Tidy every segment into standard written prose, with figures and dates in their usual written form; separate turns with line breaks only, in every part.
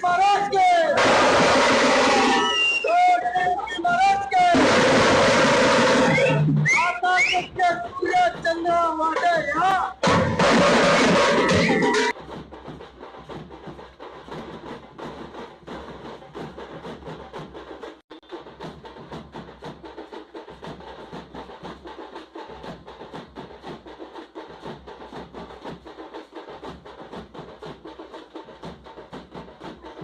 महाराज के चंद्र वाटे यहाँ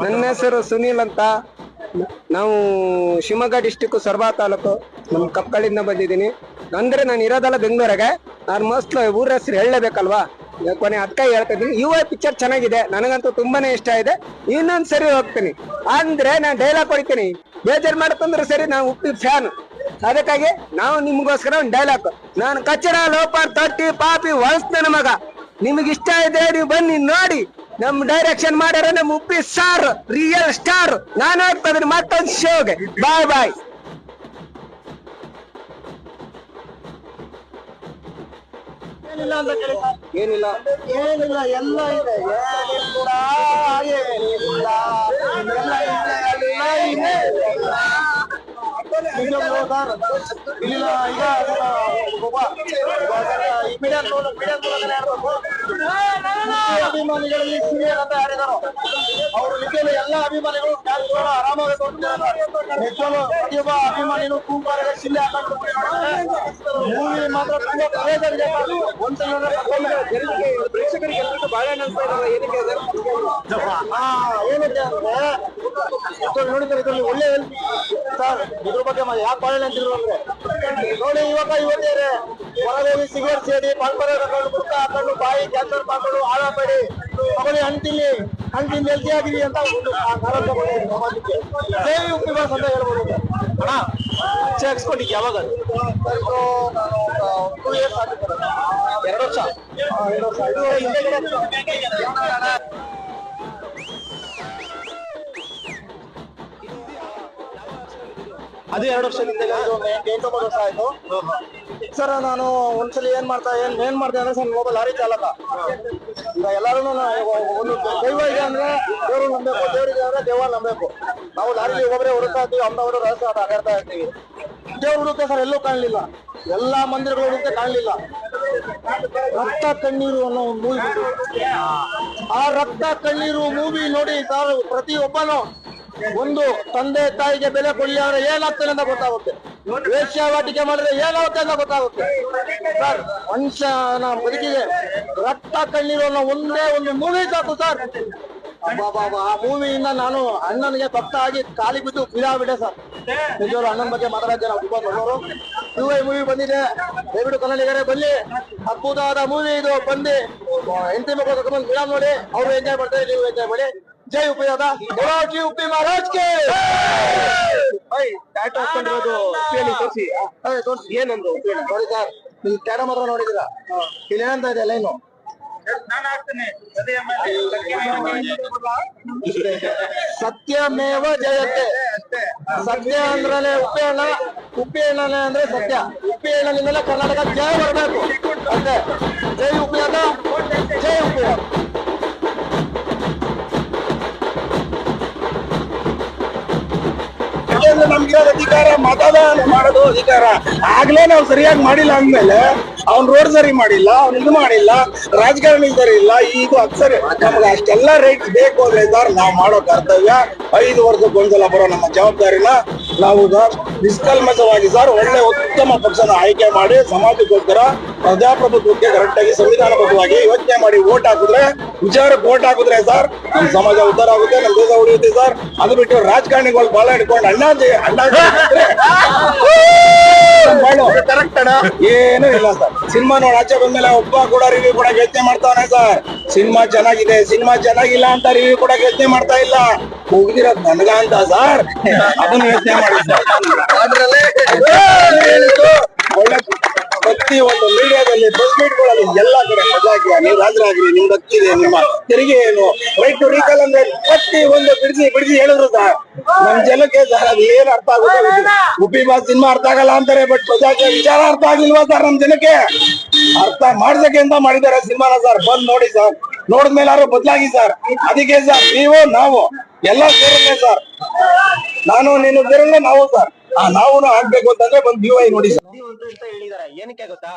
ನನ್ನ ಹೆಸರು ಸುನೀಲ್ ಅಂತ. ನಾವು ಶಿವಮೊಗ್ಗ ಡಿಸ್ಟಿಕ್ ಸೊರಬ ತಾಲೂಕು, ನಮ್ಮ ಕಪ್ಪಗಳಿಂದ ಬಂದಿದ್ದೀನಿ. ಅಂದ್ರೆ ನಾನು ಇರೋದಲ್ಲ ಬೆಂಗಳೂರಿಗೆ. ನಾನು ಮೋಸ್ಟ್ ಊರ ಹೆಸರು ಹೇಳಲೇಬೇಕಲ್ವಾ, ಕೊನೆ ಅದಕ್ಕೆ ಹೇಳ್ತಾ ಇದ್ದೀನಿ. ಪಿಕ್ಚರ್ ಚೆನ್ನಾಗಿದೆ, ನನಗಂತೂ ತುಂಬಾನೇ ಇಷ್ಟ ಇದೆ. ಇನ್ನೊಂದ್ ಸರಿ ಹೋಗ್ತೀನಿ ಅಂದ್ರೆ ನಾನು ಡೈಲಾಗ್ ಹೊಡಿತೀನಿ. ಬೇಜಾರ್ ಮಾಡ್ತಂದ್ರೆ ಸರಿ, ನಾವು ಉಪ್ಪಿ ಫ್ಯಾನ್. ಅದಕ್ಕಾಗಿ ನಾವು ನಿಮ್ಗೋಸ್ಕರ ಒಂದು ಡೈಲಾಗ್. ನಾನು ಕಚ್ಚಡ ಲೋಪರ್ ತೊಟ್ಟಿ ಪಾಪಿ ಹೊಲ್ಸ್ ನನ್ನ ಮಗ. ನಿಮ್ಗೆ ಇಷ್ಟ ಇದೆ ನೀವು ಬನ್ನಿ ನೋಡಿ. ನಮ್ ಡೈರೆಕ್ಷನ್ ಮಾಡ್ಯಾರ ನಮ್ ಉಪ್ಪಿ ಸಾರ್, ರಿಯಲ್ ಸ್ಟಾರ್. ನಾನು ಹೋಗ್ತಾ ಇದ್ದೀನಿ ಮತ್ತೊಂದು ಶೋಗೆ. ಬಾಯ್ ಬಾಯ್.
ಏನಿಲ್ಲ ಅಂತ ಕೇಳಿ.
ಏನಿಲ್ಲ
ಏನಿಲ್ಲ, ಎಲ್ಲ ಇದೆ. ಏನಿಲ್ಲ ಏನಿಲ್ಲ ಎಲ್ಲ ಇದೆ. ಅಭಿಮಾನಿಗಳಲ್ಲಿ ಸೀನಿಯರ್ ಅಂತ ಯಾರಿದಾರೋ ಅವರು ನಿಜವೂ ಎಲ್ಲ ಅಭಿಮಾನಿಗಳು ಆರಾಮಾಗಿ ನಿಜವೂ ಪ್ರತಿಯೊಬ್ಬ ಅಭಿಮಾನಿಗಳು ಕೂಗಾರಿಗೆ ಶಿಲ್ಲೆ ಹಾಕೊಂಡು ಮೂವಿ ಮಾತ್ರ ತುಂಬಾ ಕ್ರೇಜಾಗಿದೆ.
ಪ್ರೇಕ್ಷಕರಿಗೆ ಎಲ್ಲರಿಗೂ ಬಹಳ ಅನಿಸ್ತಾ ಇದ್ದಾರೆ. ಏನಕ್ಕೆ
ಏನಕ್ಕೆ ಅಂದ್ರೆ ನೋಡಿದ್ರೆ ಇದರಲ್ಲಿ ಒಳ್ಳೆ ಸರ್, ಇದ್ರ ಬಗ್ಗೆ ಯಾಕೆ ಬಾಳೆ ಅಂತಿದ್ರು ಅಂದ್ರೆ ನೋಡಿ, ಇವತ್ತೇನೆ ಹೊರಗೋಗಿ ಸಿಗರೇಟ್ ಸೇರಿ ಪಾಲ್ಪರ ಹಾಕೊಂಡು ಬುಕ್ಕ ಹಾಕೊಂಡು ಬಾಯಿ ಕ್ಯಾನ್ಸರ್ ಮಾಡ್ಕೊಂಡು ಹಾಳಾಗಬೇಡಿ, ತಗೊಳ್ಳಿ ಹಣ್ತಿಲ್ಲಿ ಹಣ್ತಿಂದ ಹೆಲ್ತಿ ಆಗಿರಿ ಅಂತ ಒಂದು ಸಮಾಜಕ್ಕೆ ಜೈ ಉಪ್ಪಿ ಬಾಸ್ ಅಂತ ಹೇಳ್ಬೋದು. ಅಣ್ಣ ಹಾಕ್ಸ್ಕೊಂಡಿದ್ದೆ ಯಾವಾಗ? ನಾನು 2 ಇಯರ್ಸ್ ಆಗಿದ್ದಾರೆ. 2 ವರ್ಷ. ಅದೇ 2 ವರ್ಷದಿಂದ 8-9 ವರ್ಷ ಆಯ್ತು ಸರ್. ನಾನು ಒಂದ್ಸಲಿ ಏನ್ ಮಾಡ್ದೆ ಅಂದ್ರೆ ಸರ್, ಮೊಬೈಲ್ ಲಾರಿ ಚಾಲಕ. ಈಗ ಎಲ್ಲಾರು ಒಂದು ದೈವ ಇದೆ ಅಂದ್ರೆ ದೇವ್ರು ನಂಬೇಕು, ದೇವ್ರಿಗೆ ಅಂದ್ರೆ ದೇವ ನಂಬೇಕು. ನಾವು ಲಾರಿ ಒಬ್ಬರೇ ಹುಡುಕ್ತಾ ಇರ್ತೀವಿ, ಅಮ್ಮನವರು ರಹಸ್ಯ ಆಟಾಡ್ತಾ ಇರ್ತೀವಿ. ದೇವ್ರು ಹುಡುಕ್ತೆ ಸರ್, ಎಲ್ಲೂ ಕಾಣಲಿಲ್ಲ. ಎಲ್ಲಾ ಮಂದಿರಗಳು ಹುಡುಕ್ತೆ ಕಾಣಲಿಲ್ಲ. ರಕ್ತ ಕಣ್ಣೀರು ಅನ್ನೋ ಒಂದು ಮೂವಿ, ಆ ರಕ್ತ ಕಣ್ಣೀರು ಮೂವಿ ನೋಡಿ ಸರ್, ಪ್ರತಿಯೊಬ್ಬನು ಒಂದು ತಂದೆ ತಾಯಿಗೆ ಬೆಲೆ ಕೊಡ್ಲಿ ಅಂದ್ರೆ ಏನಾಗ್ತಾನೆ ಅಂತ ಗೊತ್ತಾಗುತ್ತೆ. ವೇಶ್ಯಾವಾಟಿಕೆ ಮಾಡಿದ್ರೆ ಏನಾಗುತ್ತೆ ಅಂತ ಗೊತ್ತಾಗುತ್ತೆ ಸರ್. ಮನುಷ್ಯನ ಬದುಕಿಗೆ ರಕ್ತ ಕಣ್ಣೀರು ಅನ್ನೋ ಒಂದೇ ಒಂದು ಮೂವಿ ಸಾಕು ಸರ್. ಆ ಮೂವಿಯಿಂದ ನಾನು ಅಣ್ಣನಿಗೆ ಭಕ್ತ ಆಗಿ ಕಾಲಿ ಬಿದ್ದು ಬಿಡಾಬಿಟ್ಟೆ ಸರ್. ನಿಜವರು ಅಣ್ಣನ ಬಗ್ಗೆ ಮಾತಾಡೋಕೆ ನಾವು ತುಂಬಾ ದೊಡ್ಡವರು. ಮೂವಿ ಬಂದಿದೆ, ದಯವಿಟ್ಟು ಕನ್ನಡಿಗರೇ ಬನ್ನಿ. ಅದ್ಭುತವಾದ ಮೂವಿ ಇದು. ಬಂದು ಹೆಂಡತಿ ಮಕ್ಕಳು ಕರ್ಕೊಂಡು ಬಿಡ ನೋಡಿ, ಅವರು ಎಂಜಾಯ್ ಮಾಡ್ತಾರೆ, ನೀವು ಎಂಜಾಯ್ ಮಾಡಿ. ಜೈ ಉಪ್ಪಿ ದಾದ, ಉಪ್ಪಿ ಮಹಾರಾಜ್ಗೆ. ಟ್ಯಾಟೋ ಹಾಕೊಂಡಿರೋದು ತೋರಿಸಿ ಏನಂದ್ರು ನೋಡಿ ಸರ್. ನೀವು ಟ್ಯಾಟೋ ಮಾತ್ರ ನೋಡಿದೀರಾ? ಇಲ್ಲಿ ಏನಂತ ಇದೆ ಲೈನು? ಸತ್ಯಮೇವ ಜಯತೆ. ಸತ್ಯ ಅಂದ್ರೆ ಉಪ್ಪಿ ಹಣ್ಣ, ಉಪ್ಪಿ ಹಣ್ಣನೆ ಅಂದ್ರೆ ಸತ್ಯ. ಉಪ್ಪಿ ಹಣ್ಣಿನಿಂದಲೇ ಕರ್ನಾಟಕ ಜಯ ಬರಬೇಕು ಅಂತೆ. ಜೈ ಉಪ್ಪಿ ದಾದ, ಜೈ ಉಪ್ಪಿ ದಾದ. ನಮ್ಗಿರೋದು ಅಧಿಕಾರ, ಮತದಾನ ಮಾಡೋದು ಅಧಿಕಾರ. ಆಗ್ಲೇ ನಾವು ಸರಿಯಾಗಿ ಮಾಡಿಲ್ಲ ಅಂದ್ಮೇಲೆ ಅವ್ನ್ ರೋಡ್ ಸರಿ ಮಾಡಿಲ್ಲ, ಅವ್ನು ಇದು ಮಾಡಿಲ್ಲ, ರಾಜಕಾರಣಿ ಸರಿ ಇಲ್ಲ, ಇದು ಅಕ್ಸರಿ ನಮ್ಗೆ ಅಷ್ಟೆಲ್ಲ ರೈಟ್ ಬೇಕು ಅಂದ್ರೆ ಸರ್ ನಾವು ಮಾಡೋ ಕರ್ತವ್ಯ. 5 ವರ್ಷಕ್ಕೊಂದ್ಸಲ ಬರೋ ನಮ್ಮ ಜವಾಬ್ದಾರಿನ ನಾವು ನಿಷ್ಕಲ್ಮಶವಾಗಿ ಸರ್ ಒಳ್ಳೆ ಉತ್ತಮ ಪಕ್ಷನ ಆಯ್ಕೆ ಮಾಡಿ ಸಮಾಜಕ್ಕೋಸ್ಕರ ಪ್ರಜಾಪ್ರಭುತ್ವಕ್ಕೆ ಕರೆಕ್ಟ್ ಆಗಿ ಸಂವಿಧಾನಬದ್ಧವಾಗಿ ಯೋಚನೆ ಮಾಡಿ ಓಟ್ ಹಾಕಿದ್ರೆ, ವಿಚಾರಕ್ಕೆ ಓಟ್ ಹಾಕಿದ್ರೆ ಸರ್ ನಮ್ಮ ಸಮಾಜ ಉದ್ಧಾರ ಆಗುತ್ತೆ, ನಮ್ಮ ದೇಶ ಉಳಿಯುತ್ತೆ ಸರ್. ಅದು ಬಿಟ್ಟು ರಾಜಕಾರಣಿಗಳು ಬಾಳ ಹಿಡ್ಕೊಂಡು ಅಣ್ಣ ಏನು ಇಲ್ಲ ಸರ್. ಸಿನಿಮಾ ನೋಡಿ ಆಚೆ ಬಂದ್ಮೇಲೆ ಒಬ್ಬ ಕೂಡ ರಿವ್ಯೂ ಕೂಡ ಯೋಚನೆ ಮಾಡ್ತಾವನೆ ಸರ್. ಸಿನಿಮಾ ಚೆನ್ನಾಗಿದೆ, ಸಿನಿಮಾ ಚೆನ್ನಾಗಿಲ್ಲ ಅಂತ ರಿವ್ಯೂ ಕೂಡ ಯೋಚನೆ ಮಾಡ್ತಾ ಇಲ್ಲ. ಮುಗಿದಿರೋದು ನನಗ ಅಂತ ಸರ್, ಅದನ್ನ ಯೋಚನೆ ಮಾಡಿ ಸರ್. ಒಳ್ಳೆ ಪ್ರತಿ ಒಂದು ಮೀಡಿಯಾದಲ್ಲಿ ಬಸ್ ಮೀಟ್ಗಳಲ್ಲಿ ಎಲ್ಲಾ ಕಡೆ ಮಜಾಕಿಯ ನೀವು ಹಾಜರಾಗ್ರಿ, ನಿಮ್ಗೆ ಹಕ್ಕಿದೆ, ನಿಮ್ಮ ತೆರಿಗೆ ಏನು, ರೈಟ್ ಟು ರೀಕಾಲ್ ಅಂದ್ರೆ ಪ್ರತಿ ಒಂದು ಬಿಡಿಸಿ ಹೇಳಿದ್ರು ಸರ್. ನಮ್ ಜನಕ್ಕೆ ಸರ್ ಅದು ಏನ್ ಅರ್ಥ ಆಗುತ್ತೆ? ಉಪ್ಪಿ ಬಾಸ್ ಸಿನಿಮಾ ಅರ್ಥ ಆಗಲ್ಲ ಅಂತಾರೆ, ಬಟ್ ಪ್ರಜಾಕೀಯ ವಿಚಾರ ಅರ್ಥ ಆಗಿಲ್ವಾ ಸರ್ ನಮ್ ಜನಕ್ಕೆ? ಅರ್ಥ ಮಾಡ್ಸಕ್ಕೆ ಅಂತ ಮಾಡಿದ್ದಾರೆ ಸಿನಿಮಾನ ಸರ್. ಬಂದ್ ನೋಡಿ ಸರ್, ನೋಡಿದ್ಮೇಲೆ ಯಾರು ಬದಲಾಗಿ ಸರ್. ಅದಕ್ಕೆ ಸರ್ ನೀವು ನಾವು ಎಲ್ಲ ಸೇರಿದ್ರೆ ಸರ್, ನಾನು ನೀನು ಸೇರಿದ್ರೆ ನಾವು ಸರ್, ನಾವು ಆಗ್ಬೇಕು ಅಂತಂದ್ರೆ ಬಂದ್ ನೀವು ನೋಡಿ ಸರ್.
ಅಂತ ಹೇಳಿದಾರೆ. ಏನಕ್ಕೆ ಗೊತ್ತಾ,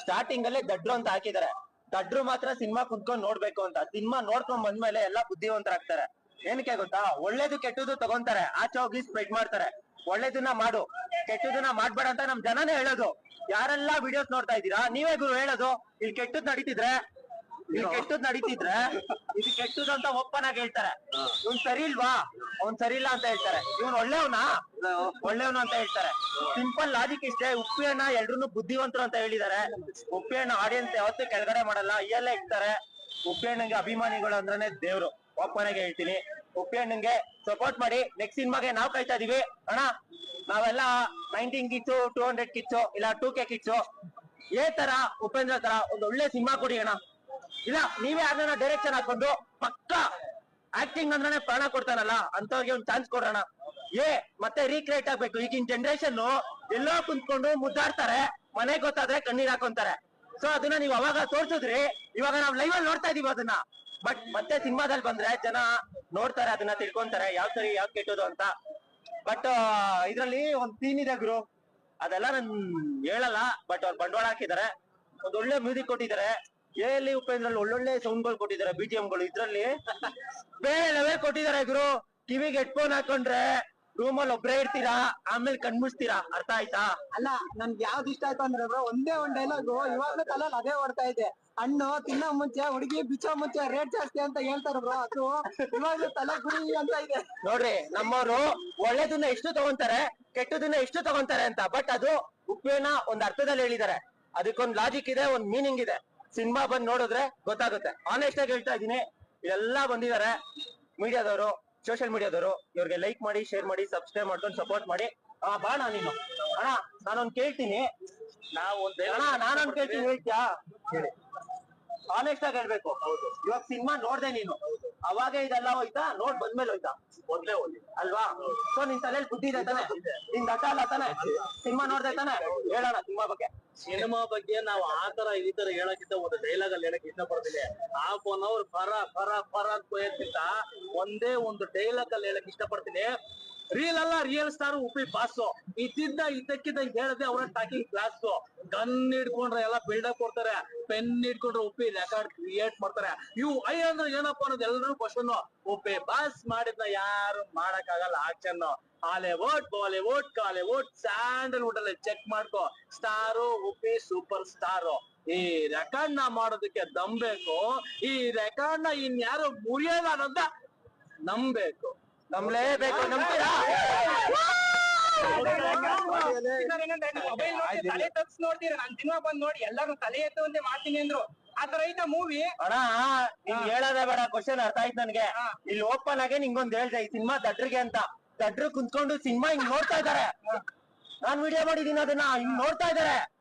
ಸ್ಟಾರ್ಟಿಂಗ್ ಅಲ್ಲೇ ದಡ್ರು ಅಂತ ಹಾಕಿದಾರೆ. ದಡ್ರು ಮಾತ್ರ ಸಿನಿಮಾ ಕುಂತ್ಕೊಂಡ್ ನೋಡ್ಬೇಕು ಅಂತ. ಸಿನಿಮಾ ನೋಡ್ಕೊಂಡ್ ಬಂದ್ಮೇಲೆ ಎಲ್ಲಾ ಬುದ್ಧಿವಂತರಾಗ್ತಾರೆ. ಏನಕ್ಕೆ ಗೊತ್ತಾ, ಒಳ್ಳೇದು ಕೆಟ್ಟದ್ದು ತಗೊಂತಾರೆ, ಆಚೆ ಹೋಗಿ ಸ್ಪ್ರೆಡ್ ಮಾಡ್ತಾರೆ. ಒಳ್ಳೇದನ್ನ ಮಾಡು, ಕೆಟ್ಟದನ್ನ ಮಾಡ್ಬೇಡ ಅಂತ ನಮ್ ಜನನೇ ಹೇಳೋದು. ಯಾರೆಲ್ಲ ವಿಡಿಯೋಸ್ ನೋಡ್ತಾ ಇದ್ದೀರಾ, ನೀವೇ ಗುರು ಹೇಳೋದು. ಇಲ್ಲಿ ಕೆಟ್ಟದ್ ನಡೀತಿದ್ರೆ ಇದು ಕೆಟ್ಟದ್ದು ಅಂತ ಓಪನ್ ಆಗಿ ಹೇಳ್ತಾರೆ. ಇವ್ನ್ ಸರಿ ಇಲ್ವಾ, ಅವ್ನ್ ಸರಿ ಇಲ್ಲ ಅಂತ ಹೇಳ್ತಾರೆ. ಇವ್ನ್ ಒಳ್ಳೆಯವನು ಅಂತ ಹೇಳ್ತಾರೆ. ಸಿಂಪಲ್ ಲಾಜಿಕ್ ಇಷ್ಟೇ. ಉಪ್ಪಿಯಣ್ಣ ಎಲ್ರು ಬುದ್ಧಿವಂತರು ಅಂತ ಹೇಳಿದ್ದಾರೆ. ಉಪ್ಪಿಯಣ್ಣ ಆಡಿಯನ್ಸ್ ಯಾವತ್ತೂ ಕೆಳಗಡೆ ಮಾಡಲ್ಲ, ಇಯಲ್ಲೇ ಇರ್ತಾರೆ. ಉಪ್ಪಿಯಣ್ಣಂಗೆ ಅಭಿಮಾನಿಗಳು ಅಂದ್ರೇನೆ ದೇವ್ರು. ಓಪನ್ ಆಗಿ ಹೇಳ್ತೀನಿ, ಉಪ್ಪಿಯಣ್ಣಂಗೆ ಸಪೋರ್ಟ್ ಮಾಡಿ. ನೆಕ್ಸ್ಟ್ ಸಿನಿಮಾಗೆ ನಾವ್ ಕಾಯ್ತಾ ಇದೀವಿ ಅಣ್ಣ. ನಾವೆಲ್ಲ 19 ಕಿಚ್ಚು, 200 ಕಿಚ್ಚು, ಇಲ್ಲ 2K ಕಿಚ್ಚು. ತರ ಉಪೇಂದ್ರ ತರ ಒಂದು ಒಳ್ಳೆ ಸಿನಿಮಾ ಕೊಡಿ ಅಣ್ಣ. ಇಲ್ಲ ನೀವೇ ಅದನ್ನ ಡೈರೆಕ್ಷನ್ ಹಾಕೊಂಡು ಪಕ್ಕ ಆಕ್ಟಿಂಗ್ ಅಂದ್ರೆ ಪ್ರಾಣ ಕೊಡ್ತಾನಲ್ಲ ಅಂತವ್ರಿಗೆ ಒಂದು ಚಾನ್ಸ್ ಕೊಡೋಣ. ಮತ್ತೆ ರೀಕ್ರಿಯೇಟ್ ಆಗ್ಬೇಕು. ಈಗಿನ ಜನರೇಷನ್ ಎಲ್ಲೋ ಕುಂತ್ಕೊಂಡು ಮುದ್ದಾಡ್ತಾರೆ, ಮನೆಗೆ ಗೊತ್ತಾದ್ರೆ ಕಣ್ಣೀರ್ ಹಾಕೊಂತಾರೆ. ಸೊ ಅದನ್ನ ನೀವು ಅವಾಗ ತೋರ್ಸಿದ್ರಿ, ಇವಾಗ ನಾವ್ ಲೈವ್ ಅಲ್ಲಿ ನೋಡ್ತಾ ಇದೀವಿ ಅದನ್ನ. ಬಟ್ ಮತ್ತೆ ಸಿನಿಮಾದಲ್ಲಿ ಬಂದ್ರೆ ಜನ ನೋಡ್ತಾರೆ, ಅದನ್ನ ತಿಳ್ಕೊಂತಾರೆ ಯಾವ್ ಸರಿ ಯಾವ್ ಕೆಟ್ಟದು ಅಂತ. ಬಟ್ ಇದ್ರಲ್ಲಿ ಒಂದ್ ಸೀನ್ ಇದೆ ಗುರು, ಅದೆಲ್ಲ ನನ್ ಹೇಳಲ್ಲ. ಬಟ್ ಅವ್ರು ಬಂಡವಾಳ ಹಾಕಿದ್ದಾರೆ, ಒಂದ್ ಒಳ್ಳೆ ಮ್ಯೂಸಿಕ್ ಕೊಟ್ಟಿದ್ದಾರೆ. ಎಲ್ಲಿ ಉಪೇಂದ್ರಲ್ಲಿ ಒಳ್ಳೊಳ್ಳೆ ಸೌಂಡ್ಗಳು ಕೊಟ್ಟಿದ್ದಾರೆ, BGMಗಳು. ಇದ್ರಲ್ಲಿ ಬೇರೆ ಕೊಟ್ಟಿದ್ದಾರೆ ಗುರು. ಕಿವಿಗೆ ಹೆಡ್ಫೋನ್ ಹಾಕೊಂಡ್ರೆ ರೂಮಲ್ಲಿ ಒಬ್ರೇ ಇರ್ತೀರಾ, ಆಮೇಲೆ ಕಣ್ಮುಚ್ತೀರಾ. ಅರ್ಥ ಆಯ್ತಾ?
ಅಲ್ಲ, ನನ್ಗೆ ಯಾವ್ದು ಇಷ್ಟ ಆಯ್ತು ಅಂದ್ರೆ ಬ್ರೋ, ಒಂದೇ ಒಂದ್ ಡೈಲಾಗು ಇವಾಗ್ಲೂ ತಲೆಯಲ್ಲಿ ಅದೇ ಓಡ್ತಾ ಇದೆ. ಹಣ್ಣು ತಿನ್ನೋ ಮುಂಚೆ ಹುಡುಗಿ ಬಿಚ್ಚೋ ಮುಂಚೆ ರೇಟ್ ಜಾಸ್ತಿ ಅಂತ ಹೇಳ್ತಾರ ಬ್ರೋ, ಅದು ಇವಾಗ್ಲೂ ತಲೆ ಗುರಿ ಅಂತ ಇದೆ.
ನೋಡ್ರಿ, ನಮ್ಮವರು ಒಳ್ಳೇದನ್ನ ಎಷ್ಟು ತಗೊಂತಾರೆ, ಕೆಟ್ಟದನ್ನ ಎಷ್ಟು ತಗೊಂತಾರೆ ಅಂತ. ಬಟ್ ಅದು ಉಪ್ಪೇನ ಒಂದ್ ಅರ್ಥದಲ್ಲಿ ಹೇಳಿದ್ದಾರೆ. ಅದಕ್ಕೊಂದ್ ಲಾಜಿಕ್ ಇದೆ, ಒಂದ್ ಮೀನಿಂಗ್ ಇದೆ. ಸಿನಿಮಾ ಬಂದ್ ನೋಡಿದ್ರೆ ಗೊತ್ತಾಗುತ್ತೆ. ಆನೆಸ್ಟ್ ಆಗಿ ಹೇಳ್ತಾ ಇದೀನಿ. ಎಲ್ಲ ಬಂದಿದ್ದಾರೆ ಮೀಡಿಯಾದವರು, ಸೋಷಿಯಲ್ ಮೀಡಿಯಾದವರು. ಇವ್ರಿಗೆ ಲೈಕ್ ಮಾಡಿ, ಶೇರ್ ಮಾಡಿ, ಸಬ್ಸ್ಕ್ರೈಬ್ ಮಾಡ್ಕೊಂಡು ಸಪೋರ್ಟ್ ಮಾಡಿ. ಬಾಣ ನೀನು ಅಣ್ಣ, ನಾನೊಂದ್ ಕೇಳ್ತೀನಿ. ನಾನೊಂದ್ ಕೇಳ್ತೀನಿ, ಹೇಳ್ತೀಯಾ? ಹೇಳಿ. ಆನೆಸ್ಟ್ ಆಗಿ ಹೇಳ್ಬೇಕು. ಇವಾಗ ಸಿನಿಮಾ ನೋಡ್ದೆ ನೀನು, ಅವಾಗ ಇದೆಲ್ಲ ಹೋಯ್ತಾ, ನೋಡ್ ಬಂದ್ಮೇಲೆ ಹೋಯ್ತಾ? ಮೊದ್ಲೇ ಹೋಗಿ ಅಲ್ವಾ? ಸೊ ನಿನ್ ತಲೆಯಲ್ಲಿ ಬುದ್ಧಿ ಇದೆ ತಾನೆ, ನಿನ್ ದಟ್ಟ ಅಲ್ಲ ತಾನೆ? ಸಿನಿಮಾ ನೋಡ್ದೆ ತಾನೆ? ಹೇಳೋಣ ಸಿನಿಮಾ ಬಗ್ಗೆ ನಾವು ಆತರ ಈ ತರ ಹೇಳಕ್ಕಿಂತ ಒಂದು ಡೈಲಾಗ್ ಅಲ್ಲಿ ಹೇಳಕ್ ಇಷ್ಟಪಡ್ತೀನಿ. ಹಾಫ್ ಒನ್ ಅವರ್ ಫರ ಅಂತ ಕೊಯ್ಯಕ್ಕಿಂತ ಒಂದೇ ಒಂದು ಡೈಲಾಗ್ ಅಲ್ಲಿ ಹೇಳಕ್ ಇಷ್ಟಪಡ್ತೀನಿ. ರಿಯಲ್ ಅಲ್ಲ, ರಿಯಲ್ ಸ್ಟಾರ್ ಉಪ್ಪಿ ಬಾಸು. ಇದ್ದಕ್ಕಿದ್ದ ಹೇಳದೆ ಅವರ ಟಾಕಿಂಗ್ ಕ್ಲಾಸ್. ಗನ್ ಹಿಡ್ಕೊಂಡ್ರೆ ಎಲ್ಲ ಬಿಲ್ಡಪ್ ಕೊಡ್ತಾರೆ, ಪೆನ್ ಹಿಡ್ಕೊಂಡ್ರೆ ಉಪ್ಪಿ ರೆಕಾರ್ಡ್ ಕ್ರಿಯೇಟ್ ಮಾಡ್ತಾರೆ. ಐ ಅಂದ್ರೆ ಏನಪ್ಪಾ ಅನ್ನೋದು ಎಲ್ಲರೂ ಕ್ವಶನ್. ಉಪ್ಪಿ ಬಾಸ್ ಮಾಡಿದ್ನ ಯಾರು ಮಾಡಕ್ ಆಗಲ್ಲ. Action Hollywood, Bollywood, Kollywood, Sandalwood ಅಲ್ಲಿ ಚೆಕ್ ಮಾಡ್ಕೋ. Star Uppi super star. ಈ ರೆಕಾರ್ಡ್ ನ ಮಾಡೋದಕ್ಕೆ ನಂಬೇಕು. ಈ ರೆಕಾರ್ಡ್ ನ ಇನ್ಯಾರು ಮುರಿಯಲ್ಲ ಅನ್ನೋದ ನಂಬೇಕು. ನಂಬಲೇಬೇಕು. ನಂಬ್ತೀರಾ?
ತಲೆ ತಪ್ಸ್ ನೋಡ್ತೀರ, ನಾನ್ ಸಿನಿಮಾ ಬಂದ್ ನೋಡಿ ಎಲ್ಲಾರು ತಲೆ ಎತ್ತುವಂತೆ ಮಾಡ್ತೀನಿ ಅಂದ್ರು. ಆತರ ಐತಾ ಮೂವಿ?
ಅಣ್ಣ ನಿಂಗ್ ಹೇಳೋದೇ ಬೇಡ, ಕ್ವಶನ್ ಅರ್ಥ ಆಯ್ತು ನನ್ಗೆ. ಇಲ್ಲಿ ಓಪನ್ ಆಗಿ ನಿಂಗೊಂದ್ ಹೇಳ್ದೆ, ಈ ಸಿನಿಮಾ ದಡ್ರಿಗೆ ಅಂತ. ದಡ್ರು ಕುಂತ್ಕೊಂಡು ಸಿನಿಮಾ ಹಿಂಗ್ ನೋಡ್ತಾ ಇದಾರೆ. ನಾನ್ ವಿಡಿಯೋ ಮಾಡಿದೀನಿ, ಅದನ್ನ ಹಿಂಗ್ ನೋಡ್ತಾ ಇದಾರೆ.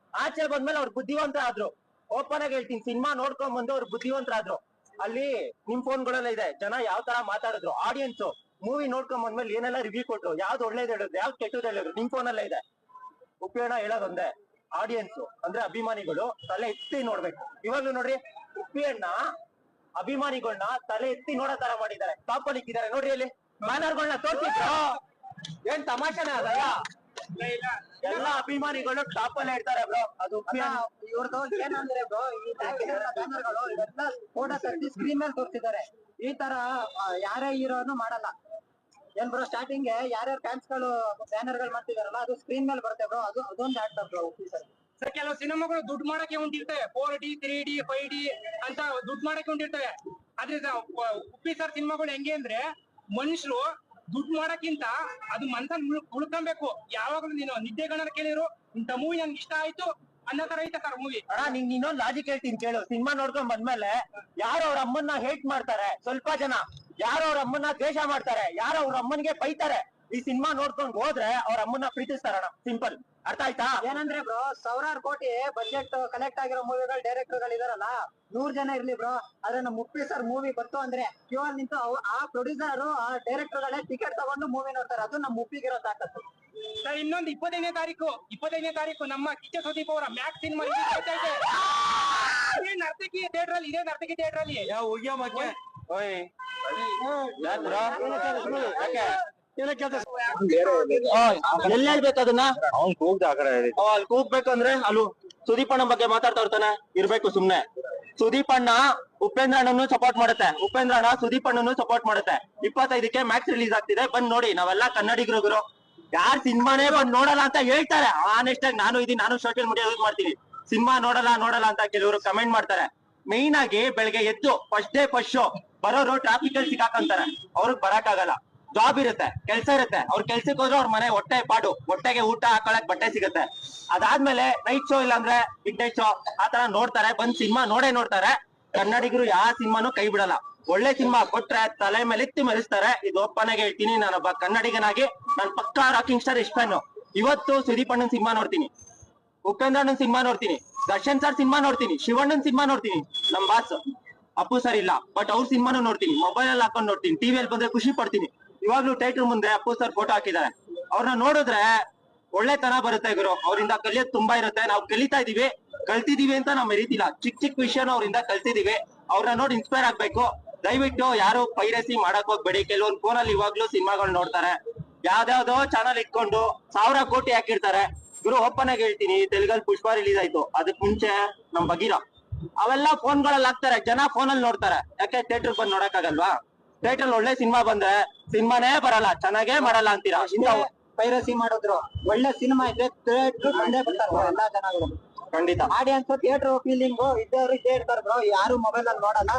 ಆಚೆ ಬಂದ್ಮೇಲೆ ಅವ್ರು ಬುದ್ಧಿವಂತರಾದ್ರು. ಓಪನ್ ಆಗಿ ಹೇಳ್ತೀನಿ, ಸಿನಿಮಾ ನೋಡ್ಕೊಂಡ್ ಬಂದು ಅವ್ರು ಬುದ್ಧಿವಂತರಾದ್ರು. ಅಲ್ಲಿ ನಿಮ್ ಫೋನ್ಗಳೆಲ್ಲ ಇದೆ, ಜನ ಯಾವ ತರ ಮಾತಾಡಿದ್ರು. ಆಡಿಯನ್ಸ್ ಮೂವಿ ನೋಡ್ಕೊಂಡ್ ಬಂದ್ಮೇಲೆ ಏನೆಲ್ಲ ರಿವ್ಯೂ ಕೊಟ್ರು, ಯಾವ್ದು ಒಳ್ಳೇದ್ ಹೇಳಿದ್ರು, ಯಾವ್ದು ಕೆಟ್ಟದ್ ಹೇಳಿದ್ರು, ನಿಮ್ ಫೋನಲ್ಲೇ ಇದೆ. ಉಪೇಣ ಹೇಳೋದೊಂದೇ, ಆಡಿಯನ್ಸ್ ಅಂದ್ರೆ ಅಭಿಮಾನಿಗಳು ತಲೆ ಎತ್ತಿ ನೋಡ್ಬೇಕು. ಇವಾಗ್ಲೂ ನೋಡ್ರಿ, ಉಪ್ಪಿಯಣ್ಣ ಅಭಿಮಾನಿಗಳನ್ನ ತಲೆ ಎತ್ತಿ ನೋಡೋ ತರ ಮಾಡಿದ್ದಾರೆ. ಟಾಪ್ ಅಲ್ಲಿ ಇಕ್ಕಿದ್ದಾರೆ ನೋಡ್ರಿ. ಅಲ್ಲಿ ಬ್ಯಾನರ್ಗಳನ್ನ ತೋರ್ಸಿದ್ರು. ಏನ್ ತಮಾಷೆನ ಅದಲ್ಲ? ಎಲ್ಲ ಅಭಿಮಾನಿಗಳು ಟಾಪ್ ಅಲ್ಲೇ ಇರ್ತಾರೆ ಬ್ರೋ. ಅದು
ಇವ್ರದ್ದು ಏನಂದ್ರೆ ಬ್ರೋ, ಈ ಬ್ಯಾನರ್ಗಳು ಇವೆಲ್ಲ ಫೋಟೋ ತೆಗ್ದು ಸ್ಕ್ರೀನ್ ಮೇಲೆ ತೋರಿಸಿದ್ದಾರೆ. ಈ ತರ ಯಾರೇ ಹೀರೋನು ಮಾಡಲ್ಲ. ಏನ್ ಬ್ರೋ, ಸ್ಟಾರ್ಟಿಂಗ್ ಯಾರ್ಯಾರ ಫ್ಯಾನ್ಸ್ ಗಳು ಬ್ಯಾನರ್ ಗಳು ಮಾಡ್ತಿದಾರಲ್ಲ, ಅದು ಸ್ಕ್ರೀನ್ ಮೇಲೆ ಬರುತ್ತೆ ಬ್ರೋ. ಅದೊಂದು ಆಕ್ಟರ್ ಬ್ರೋ ಉಪ್ಪಿ ಸರ್. ಕೆಲವು ಸಿನಿಮಾಗಳು ದುಡ್ಡು ಮಾಡಕ್ಕೆ ಹೊಂದಿರ್ತವೆ, 4D 3D 5D ಅಂತ ದುಡ್ಡು ಮಾಡಕ್ಕೆ ಹೊಂದಿರ್ತವೆ. ಆದ್ರೆ ಉಪ್ಪಿ ಸರ್ ಸಿನಿಮಾಗಳು ಹೆಂಗೆ ಅಂದ್ರೆ, ಮನುಷ್ಯರು ದುಡ್ಡು ಮಾಡಕ್ಕಿಂತ ಅದು ಮನ್ಸಲ್ಲಿ ಉಳ್ಕೊಬೇಕು. ಯಾವಾಗ್ಲೂ ನೀನು ನಿದ್ದೆ ಗಣನ ಕೇಳಿರು, ಇಂಥ ಮೂವಿ ನನ್ಗೆ ಇಷ್ಟ ಆಯ್ತು ಅನ್ನೋ ತರ ಐತೆ ಸರ್ ಮೂವಿ.
ಅಣ್ಣ ನಿಂಗ್ ಇನ್ನೊಂದ್ ಲಾಜಿಕ್ ಹೇಳ್ತೀನಿ ಕೇಳು. ಸಿನಿಮಾ ನೋಡ್ಕೊಂಡ್ ಬಂದ್ಮೇಲೆ ಯಾರು ಅವ್ರ ಅಮ್ಮನ್ನ ಹೇಟ್ ಮಾಡ್ತಾರೆ, ಸ್ವಲ್ಪ ಜನ. ಯಾರು ಅವ್ರ ಅಮ್ಮನ್ನ ದ್ವೇಷ ಮಾಡ್ತಾರೆ, ಯಾರು ಅವ್ರ ಅಮ್ಮನಿಗೆ ಬೈತಾರೆ. ಈ ಸಿನಿಮಾ ನೋಡ್ಕೊಂಡ್ ಹೋದ್ರೆ ಅವ್ರ ಅಮ್ಮನ್ನ ಪ್ರೀತಿಸ್ತಾರಣ. ಸಿಂಪಲ್. ಅರ್ಥ ಆಯ್ತಾ?
ಏನಂದ್ರೆ ಬ್ರೋ, ಸಾವಿರಾರು ಕೋಟಿ ಬಜೆಟ್ ಕಲೆಕ್ಟ್ ಆಗಿರೋ ಮೂವಿಗಳು ಡೈರೆಕ್ಟರ್ ಗಳು ಇದಾರಲ್ಲ, 100 ಜನ ಇರ್ಲಿ ಬ್ರೋ, ಆದ್ರೆ ನಮ್ಮ ಉಪ್ಪಿ ಸರ್ ಮೂವಿ ಬಂತು ಅಂದ್ರೆ ಕ್ಯೂ ಅಲ್ಲಿ ನಿಂತು ಆ ಪ್ರೊಡ್ಯೂಸರ್ ಆ ಡೈರೆಕ್ಟರ್ ಗಳೇ ಟಿಕೆಟ್ ತಗೊಂಡು ಮೂವಿ ನೋಡ್ತಾರೆ. ಅದು ನಮ್ಮ ಉಪ್ಪಿಗಿರೋ ತಾಕತ್ತು.
ಸರ್ ಇನ್ನೊಂದು 25ನೇ ತಾರೀಕು ನಮ್ಮ ಕಿಚ್ಚ ಸುದೀಪ್ ಅವರ ಮ್ಯಾಕ್ ಸಿನಿಮಾ ಇದೇ ನರ್ತಕಿ ಥಿಯೇಟರ್ ಅಲ್ಲಿ
ಯಾವ ಹುಯ್ಯ ಮಕ್ಕೆ ಓಯ್ ಎಲ್ಲಿ ಹೇಳ್ಬೇಕು ಅದನ್ನ
ಅವ್ನ್ ಕೂಗ್ದ ಆ ಕಡೆ
ಅಲ್ಲಿ ಕೂಗ್ಬೇಕಂದ್ರೆ ಅಲ್ಲಿ ಸುದೀಪ್ ಅಣ್ಣ ಬಗ್ಗೆ ಮಾತಾಡ್ತಾ ಇರ್ತಾನೆ ಇರ್ಬೇಕು ಸುಮ್ನೆ ಸುದೀಪ್ ಅಣ್ಣ ಉಪೇಂದ್ರ ಅಣ್ಣನು ಸಪೋರ್ಟ್ ಮಾಡುತ್ತೆ ಉಪೇಂದ್ರ ಅಣ್ಣ ಸುದೀಪ್ ಅಣ್ಣನು ಸಪೋರ್ಟ್ ಮಾಡುತ್ತೆ 25ಕ್ಕೆ ಮ್ಯಾಕ್ಸ್ ರಿಲೀಸ್ ಆಗ್ತಿದೆ ಬಂದ್ ನೋಡಿ ನಾವೆಲ್ಲ ಕನ್ನಡಿಗರು ಗುರು ಯಾರ್ ಸಿನಿಮಾನೇ ಬಂದ್ ನೋಡಲ್ಲ ಅಂತ ಹೇಳ್ತಾರೆ ಆನೆಸ್ಟ್ ಆಗಿ ನಾನು ಸೋಷಿಯಲ್ ಮೀಡಿಯಾ ಯೂಸ್ ಮಾಡ್ತೀನಿ ಸಿನಿಮಾ ನೋಡಲ್ಲ ಅಂತ ಕೆಲವರು ಕಮೆಂಟ್ ಮಾಡ್ತಾರೆ ಮೈನ್ ಆಗಿ ಬೆಳಗ್ಗೆ ಎದ್ದು ಫಸ್ಟ್ ಶೋ ಬರೋರು ಟ್ರಾಫಿಕ್ ಅಲ್ಲಿ ಸಿಕ್ಕಾಕಂತಾರೆ ಅವ್ರಿಗೆ ಬರಕ್ ಆಗಲ್ಲ ಜಾಬ್ ಇರುತ್ತೆ ಕೆಲ್ಸ ಇರುತ್ತೆ ಅವ್ರ ಕೆಲ್ಸಕ್ಕೆ ಹೋದ್ರೆ ಅವ್ರ ಮನೆ ಹೊಟ್ಟೆಗೆ ಊಟ ಹಾಕೊಳಕ್ ಬಟ್ಟೆ ಸಿಗುತ್ತೆ ಅದಾದ್ಮೇಲೆ ನೈಟ್ ಶೋ ಇಲ್ಲ ಅಂದ್ರೆ ಮಿಡ್ ನೈಟ್ ಶೋ ಆತರ ನೋಡ್ತಾರೆ ಬಂದ್ ಸಿನಿಮಾ ನೋಡ್ತಾರೆ ಕನ್ನಡಿಗರು ಯಾವ ಸಿನಿಮಾನು ಕೈ ಬಿಡಲ್ಲ ಒಳ್ಳೆ ಸಿನಿಮಾ ಕೊಟ್ರೆ ತಲೆ ಮೇಲೆ ಎತ್ತಿ ಮೆರೆಸ್ತಾರೆ ಇದು ಒಪ್ಪನಾಗೆ ಹೇಳ್ತೀನಿ ನಾನೊಬ್ಬ ಕನ್ನಡಿಗನಾಗಿ ನಾನ್ ಪಕ್ಕಾ ರಾಕಿಂಗ್ ಸ್ಟಾರ್ ಇಷ್ಟ ಫ್ಯಾನು ಇವತ್ತು ಸುದೀಪ್ ಅಣ್ಣನ್ ಸಿನಿಮಾ ನೋಡ್ತೀನಿ ಉಪೇಂದ್ರ ಅಣ್ಣನ್ ಸಿನಿಮಾ ನೋಡ್ತೀನಿ ದರ್ಶನ್ ಸರ್ ಸಿನಿಮಾ ನೋಡ್ತೀನಿ ಶಿವಣ್ಣನ್ ಸಿನಿಮಾ ನೋಡ್ತೀನಿ ನಮ್ ಬಾಸ್ ಅಪ್ಪು ಸರ್ ಇಲ್ಲ ಬಟ್ ಅವ್ರ ಸಿನಿಮಾನು ನೋಡ್ತೀನಿ ಮೊಬೈಲ್ ಅಲ್ಲಿ ಹಾಕೊಂಡ್ ನೋಡ್ತೀನಿ ಟಿವಿಯಲ್ಲಿ ಬಂದ್ರೆ ಖುಷಿ ಪಡ್ತೀನಿ ಇವಾಗ್ಲೂ ಥಿಯೇಟರ್ ಮುಂದೆ ಅಪ್ಪು ಸರ್ ಫೋಟೋ ಹಾಕಿದ್ದಾರೆ ಅವ್ರನ್ನ ನೋಡಿದ್ರೆ ಒಳ್ಳೆತನ ಬರುತ್ತೆ ಗುರು ಅವರಿಂದ ಕಲಿಯೋದ್ ತುಂಬಾ ಇರುತ್ತೆ ನಾವು ಕಲ್ತಿದೀವಿ ಅಂತ ನಾವ್ ಮೆರೀತಿಲ್ಲ ಚಿಕ್ಕ ವಿಷಯನ ಅವರಿಂದ ಕಲ್ತಿದೀವಿ ಅವ್ರನ್ನ ನೋಡಿ ಇನ್ಸ್ಪೈರ್ ಆಗ್ಬೇಕು ದಯವಿಟ್ಟು ಯಾರು ಪೈರಸಿ ಮಾಡಕ್ ಹೋಗ್ಬೇಡಿ ಕೆಲವೊಂದ್ ಫೋನ್ ಅಲ್ಲಿ ಇವಾಗ್ಲೂ ಸಿನಿಮಾಗಳು ನೋಡ್ತಾರೆ ಯಾವ್ದಾವ್ದೋ ಚಾನಲ್ ಇಟ್ಕೊಂಡು 1000 ಕೋಟಿ ಹಾಕಿರ್ತಾರೆ ಗುರು ಓಪನ್ ಆಗಿ ಹೇಳ್ತೀನಿ ತೆಲುಗಲ್ಲಿ ಪುಷ್ಪ ರಿಲೀಸ್ ಆಯ್ತು ಅದಕ್ ಮುಂಚೆ ನಮ್ ಬಗೀರ ಅವೆಲ್ಲ ಫೋನ್ಗಳಲ್ಲಿ ಹಾಕ್ತಾರೆ ಜನ ಫೋನ್ ಅಲ್ಲಿ ನೋಡ್ತಾರೆ ಯಾಕೆ ಥಿಯೇಟರ್ ಬಂದ್ ನೋಡಕ್ ಆಗಲ್ವಾ ಥಿಯೇಟರ್ ಒಳ್ಳೆ ಸಿನಿಮಾ ಬಂದ್ರೆ ಸಿನಿಮಾನೇ ಬರಲ್ಲ ಚೆನ್ನಾಗೇ ಮಾಡಲ್ಲ ಅಂತೀರಾ
ಪೈರಸಿ ಮಾಡಿದ್ರು ಒಳ್ಳೆ ಸಿನಿಮಾ ಇದ್ರೆ ಥಿಯೇಟರ್ ಬಂದೇ ಬರ್ತಾರೆ ಎಲ್ಲಾ ಜನಗಳು
ಖಂಡಿತ
ಆಡಿಯನ್ಸ್ ಥಿಯೇಟರ್ ಫೀಲಿಂಗ್ ಇದ್ದವ್ರು ಇದ್ದೇ ಇರ್ತಾರೆ ಬ್ರೋ ಯಾರು ಮೊಬೈಲ್ ಅಲ್ಲಿ ನೋಡಲ್ಲ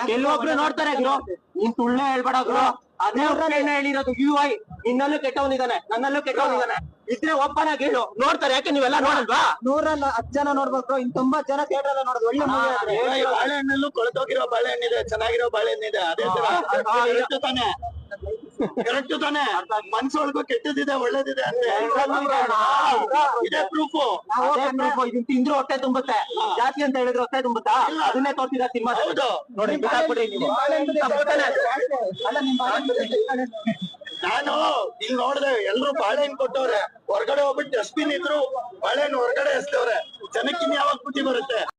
ಕೆಲವೊಬ್ರು ನೋಡ್ತಾರೆ ಗುರು ನೀನ್ ಸುಳ್ಳೆ ಹೇಳ್ಬೇಡ ಗುರು ಅದೇ ಹೇಳಿರೋದು UI ನಿನ್ನಲ್ಲೂ ಕೆಟ್ಟವನಿದಾನೆ ನನ್ನಲ್ಲೂ ಕೆಟ್ಟವನಿದಾನೆ ಇದ್ರೆ ಓಪನ್ ಆಗಿ ಹೇಳು ನೋಡ್ತಾರೆ ಯಾಕೆ ನೀವೆಲ್ಲ ನೋಡಲ್ವಾ
100ರಲ್ಲಿ 10 ಜನ ನೋಡ್ಬೇಕು ಇನ್ 90 ಜನ ಥಿಯೇಟರ್ ಅಲ್ಲಿ ನೋಡೋದು ಒಳ್ಳೆ ಮೂವಿ
ಬಾಳೆಹಣ್ಣಲ್ಲೂ ಕೊಳತೋಗಿರೋ ಬಾಳೆಹಣ್ಣಿದೆ ಚೆನ್ನಾಗಿರೋ ಬಾಳೆಹಣ್ಣಿದೆ ಅದೇ ಕರೆಕ್ಟ್ ತಾನೆ ಮನ್ಸೊಳಗೂ ಕೆಟ್ಟದಿದೆ ಒಳ್ಳೇದಿದೆ ಅಂದ್ರೆ ಇದೇ ಪ್ರೂಫ್
ಇದನ್ ತಿಂದ್ರು ಹೊಟ್ಟೆ ತುಂಬುತ್ತೆ ಜಾಸ್ತಿ ಅಂತ ಹೇಳಿದ್ರೆ ಹೊಟ್ಟೆ ತುಂಬುತ್ತಾ ಅದನ್ನೇ ತೋರ್ಸಿದ ಸಿನಿಮಾ ನೋಡಿ ಬಿಟ್ಟಾಕ್ಬಿಡ್ರಿ ನೀವು
ನಾನು ಇಲ್ಲಿ ನೋಡ್ದೆ ಎಲ್ರು ಬಾಳೆಹಣ್ಣು ಕೊಟ್ಟವ್ರೆ ಹೊರಗಡೆ ಹೋಗ್ಬಿಟ್ಟು ಡಸ್ಟ್ಬಿನ್ ಇದ್ರು ಬಾಳೆಹಣ್ಣು ಹೊರಗಡೆ ಎಸ್ತವ್ರೆ ಜನಕ್ಕಿನ್ ಯಾವಾಗ ಬುದ್ಧಿ ಬರುತ್ತೆ